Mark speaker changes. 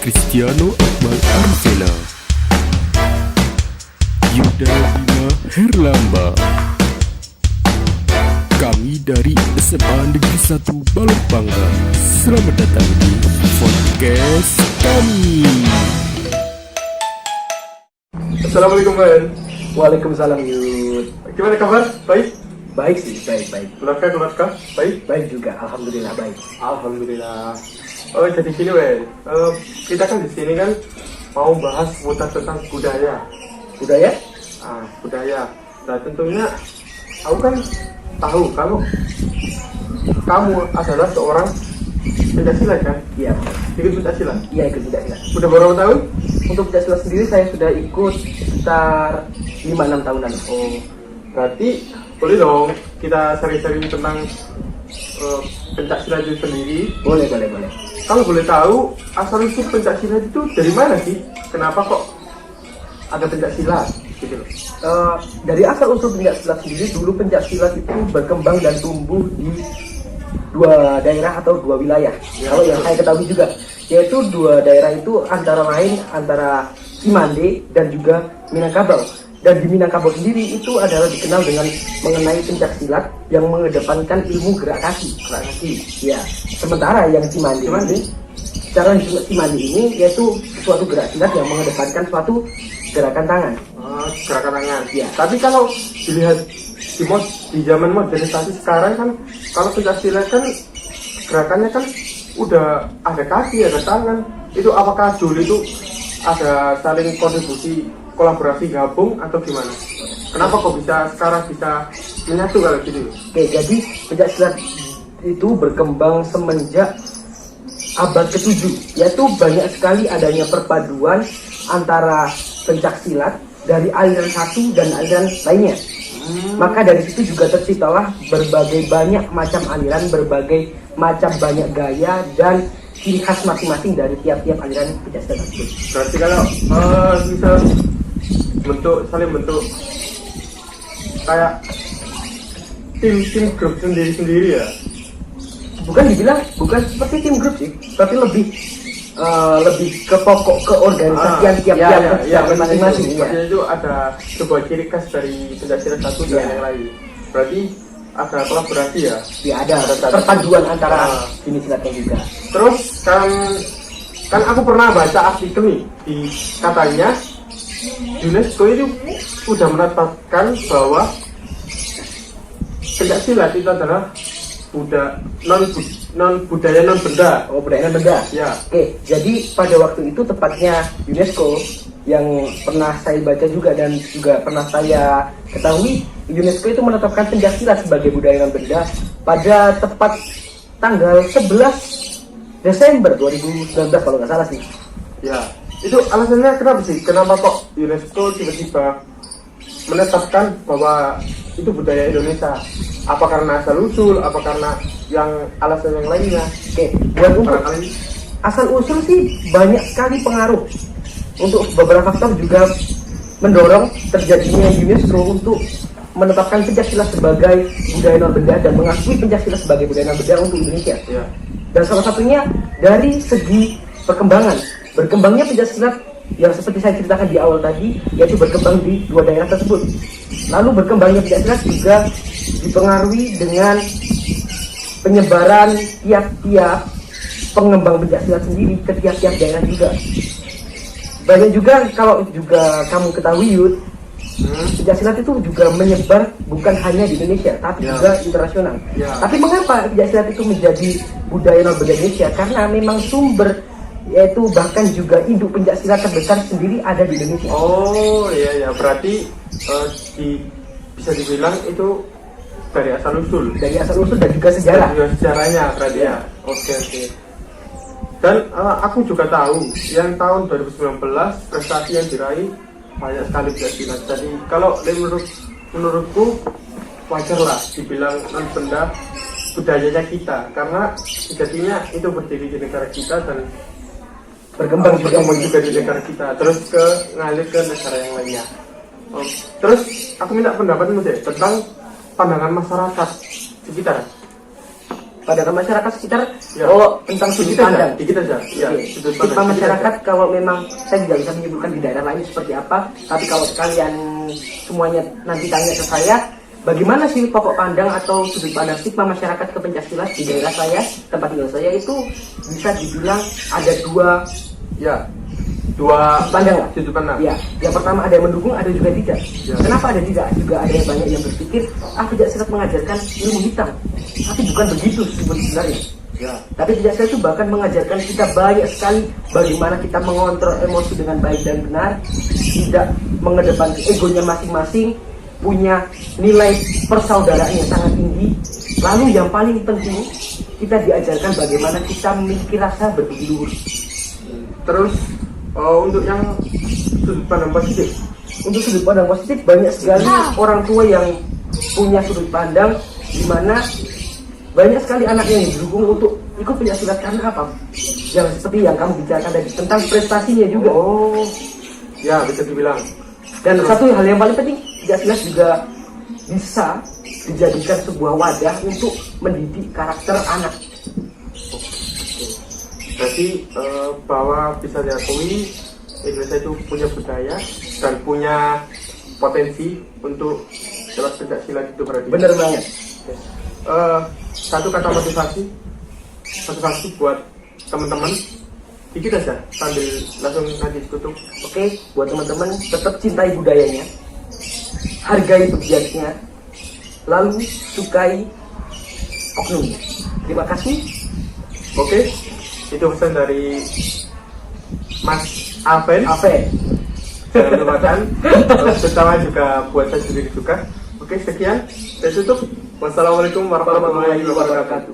Speaker 1: Cristiano Akmal Arifena, Yuda Bima Herlamba. Kami dari SMA Negeri 1 Balopangga. Selamat datang di podcast kami.
Speaker 2: Assalamualaikum, Ben.
Speaker 3: Waalaikumsalam, Yud.
Speaker 2: Gimana kabar? Baik?
Speaker 3: Baik sih, baik.
Speaker 2: Keluarga? Baik?
Speaker 3: Baik juga, alhamdulillah baik.
Speaker 2: Alhamdulillah. Oh, jadi gini, Ben. Kita kan di sini kan mau bahas seputar tentang budaya.
Speaker 3: Budaya?
Speaker 2: Budaya. Nah, tentunya aku kan tahu kalau kamu adalah seorang pencaksilat kan?
Speaker 3: Iya.
Speaker 2: Ikut pencaksilat?
Speaker 3: Iya, ikut pencaksilat.
Speaker 2: Udah berapa tahun?
Speaker 3: Untuk pencaksilat sendiri saya sudah ikut sekitar 5-6 tahunan.
Speaker 2: Oh, berarti boleh dong kita sering-sering tentang pencaksilat itu sendiri.
Speaker 3: Boleh.
Speaker 2: Kalau boleh tahu, asal usul pencaksilat itu dari mana sih? Kenapa kok ada pencaksilat? Gitu loh.
Speaker 3: Dari asal usul pencaksilat sendiri, dulu pencaksilat itu berkembang dan tumbuh di dua daerah atau dua wilayah.
Speaker 2: Ya,
Speaker 3: Kalau yang saya ketahui juga, yaitu dua daerah itu antara lain antara Cimande dan juga Minangkabau. Dan di Minangkabau sendiri itu adalah dikenal dengan mengenai pencaksilat yang mengedepankan ilmu gerak kaki. Ya. Sementara yang Cimande ini, cara Cimande ini yaitu suatu gerak silat yang mengedepankan suatu gerakan tangan.
Speaker 2: Gerakan tangan.
Speaker 3: Ya.
Speaker 2: Tapi kalau dilihat di zaman modernisasi sekarang kan, kalau pencaksilat kan gerakannya kan udah ada kaki, ada tangan. Itu apakah dulu itu ada saling kontribusi, kolaborasi gabung atau gimana? Kenapa kok sekarang bisa menyatu kalau gitu?
Speaker 3: Oke, jadi pencaksilat itu berkembang semenjak abad ke-7, yaitu banyak sekali adanya perpaduan antara pencaksilat dari aliran satu dan aliran lainnya. Maka dari situ juga terciptalah berbagai banyak macam aliran, berbagai macam banyak gaya dan ciri khas masing-masing dari tiap-tiap aliran pencaksilat tersebut.
Speaker 2: Berarti kalau bisa saling bentuk kayak tim grup sendiri ya?
Speaker 3: Bukan seperti tim grup sih, tapi lebih ke pokok keorganisasian tiap-tiap masing-masing.
Speaker 2: Maksudnya itu ada sebuah ciri khas dari pencaksilat satu dan yang lain. Berarti ada kolaborasi ya?
Speaker 3: Ya, ada perpaduan antara jenis silatnya juga.
Speaker 2: Terus kan aku pernah baca artikel nih, katanya UNESCO itu sudah menetapkan bahwa pencaksilat itu adalah budaya non benda.
Speaker 3: Budaya non benda.
Speaker 2: Ya.
Speaker 3: Oke, jadi pada waktu itu tepatnya UNESCO yang pernah saya baca juga dan juga pernah saya ketahui, UNESCO itu menetapkan pencaksilat sebagai budaya non benda pada tepat tanggal 11 Desember 2019 kalau nggak salah sih.
Speaker 2: Ya. Itu alasannya kenapa sih? Kenapa kok UNESCO tiba-tiba menetapkan bahwa itu budaya Indonesia? Apa karena asal usul? Apa karena yang alasan yang lainnya?
Speaker 3: Oke, buat untuk asal usul sih banyak sekali pengaruh. Untuk beberapa faktor juga mendorong terjadinya UNESCO untuk menetapkan pencaksilat sebagai budaya non benda dan mengakui pencaksilat sebagai budaya non benda untuk Indonesia.
Speaker 2: Ya.
Speaker 3: Dan salah satunya dari segi berkembangnya pencaksilat yang seperti saya ceritakan di awal tadi, yaitu berkembang di dua daerah tersebut. Lalu berkembangnya pencaksilat juga dipengaruhi dengan penyebaran tiap-tiap pengembang pencaksilat sendiri ke tiap-tiap daerah juga. Banyak juga, kalau juga kamu ketahui Yud, pencaksilat itu juga menyebar bukan hanya di Indonesia, tapi juga internasional. Tapi mengapa pencaksilat itu menjadi budaya non benda Indonesia? Karena memang sumber, yaitu bahkan juga induk pencaksilat terbesar sendiri ada di Indonesia.
Speaker 2: Oh iya, berarti bisa dibilang itu dari asal usul
Speaker 3: Dan juga sejarah.
Speaker 2: Sejarahnya berarti ya. Oke. Dan aku juga tahu yang tahun 2019 prestasi yang diraih banyak sekali pencaksilat. Jadi kalau menurutku wajar lah dibilang non benda budayanya kita, karena sejatinya itu berdiri di negara kita dan berkembang juga di negara kita, terus ngalir ke negara yang lainnya. Terus aku minta pendapatmu deh tentang pandangan masyarakat sekitar.
Speaker 3: pada masyarakat sekitar
Speaker 2: Ya.
Speaker 3: tentang sudut
Speaker 2: Dikit aja,
Speaker 3: pandang.
Speaker 2: dikit aja. Ya,
Speaker 3: Oke.
Speaker 2: sudut
Speaker 3: Stigma
Speaker 2: pandang, dikit
Speaker 3: masyarakat
Speaker 2: aja.
Speaker 3: kalau memang saya tidak bisa menyebutkan di daerah lain seperti apa, tapi kalau kalian semuanya nanti tanya ke saya, bagaimana sih pokok pandang atau sudut pandang stigma masyarakat ke Pencaksilat di daerah saya, tempat tinggal saya itu bisa dibilang ada
Speaker 2: Ya, dua
Speaker 3: pandang lah.
Speaker 2: sudut pandang.
Speaker 3: Ya, yang pertama ada yang mendukung, ada juga tidak.
Speaker 2: Ya.
Speaker 3: Kenapa ada tidak? Juga ada yang banyak yang berpikir, Pencaksilat mengajarkan ilmu hitam. Tapi bukan begitu sebenarnya.
Speaker 2: Ya.
Speaker 3: Tapi Pencaksilat itu bahkan mengajarkan kita banyak sekali bagaimana kita mengontrol emosi dengan baik dan benar, tidak mengedepankan egonya masing-masing, punya nilai persaudaraan yang sangat tinggi. Lalu yang paling penting, kita diajarkan bagaimana kita memiliki rasa berbudi luhur.
Speaker 2: Terus untuk yang sudut pandang positif,
Speaker 3: Untuk sudut pandang positif banyak sekali orang tua yang punya sudut pandang di mana banyak sekali anak yang didukung untuk ikut Pencaksilat karena apa? Yang seperti yang kamu bicarakan tadi tentang prestasinya juga.
Speaker 2: ya bisa dibilang.
Speaker 3: Dan satu hal yang paling penting, Pencaksilat juga bisa dijadikan sebuah wadah untuk mendidik karakter anak.
Speaker 2: Berarti bahwa bisa diakui Indonesia itu punya budaya dan punya potensi untuk jelas Pencaksilat itu berarti.
Speaker 3: Bener banget.
Speaker 2: Satu kata motivasi buat teman-teman, dikit aja sambil langsung nanti tutup.
Speaker 3: Oke, buat teman-teman tetap cintai budayanya, hargai pegiatnya, lalu sukai oknumnya. Terima kasih.
Speaker 2: Oke, itu pesan dari Mas Aven. Jangan lupakan terutama juga buat saya sendiri juga. Oke, sekian saya tutup. Wassalamualaikum warahmatullahi wabarakatuh.